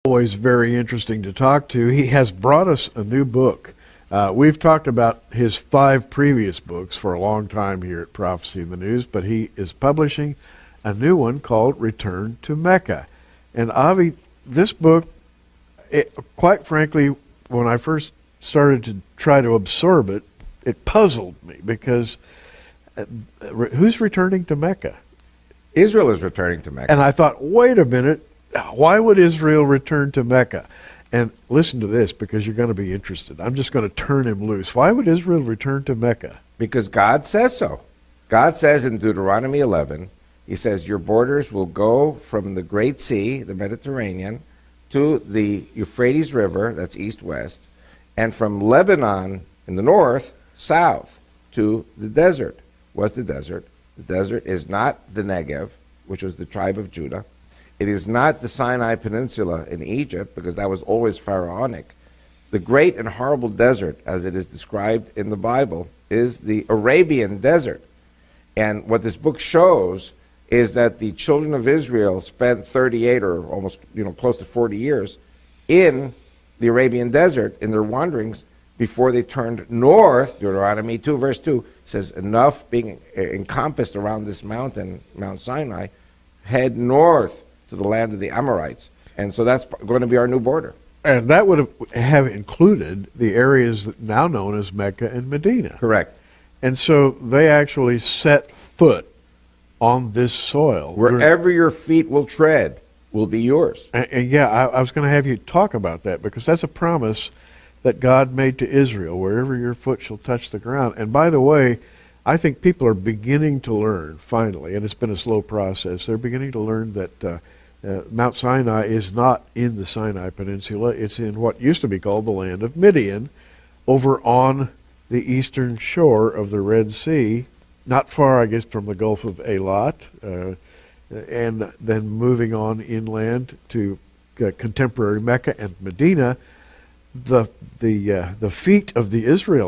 Always very interesting to talk to. He has brought us a new book. We've talked about his 5 previous books for a long time here at Prophecy in the News, but he is publishing a new one called Return to Mecca. And Avi, this book, quite frankly, when I first started to try to absorb it, it puzzled me because who's returning to Mecca? Israel is returning to Mecca. And I thought, wait a minute, why would Israel return to Mecca? And listen to this, because you're going to be interested. I'm just going to turn him loose. Why would Israel return to Mecca? Because God says so. God says in Deuteronomy 11, He says, your borders will go from the Great Sea, the Mediterranean, to the Euphrates River, that's east-west, and from Lebanon in the north, south, to the desert. What's the desert? The desert is not the Negev, which was the tribe of Judah. It is not the Sinai Peninsula in Egypt, because that was always pharaonic. The great and horrible desert, as it is described in the Bible, is the Arabian desert. And what this book shows is that the children of Israel spent 38 or almost, close to 40 years in the Arabian desert in their wanderings before they turned north. Deuteronomy 2 verse 2 says, enough being encompassed around this mountain, Mount Sinai, head north to the land of the Amorites. And so that's going to be our new border. And that would have included the areas that now known as Mecca and Medina. Correct. And so they actually set foot on this soil. Wherever your feet will tread will be yours. And yeah, I was going to have you talk about that, because that's a promise that God made to Israel, wherever your foot shall touch the ground. And by the way, I think people are beginning to learn, finally, and it's been a slow process, they're beginning to learn that Mount Sinai is not in the Sinai Peninsula. It's in what used to be called the land of Midian, over on the eastern shore of the Red Sea, not far, I guess, from the Gulf of Eilat, and then moving on inland to contemporary Mecca and Medina. The feet of the Israelites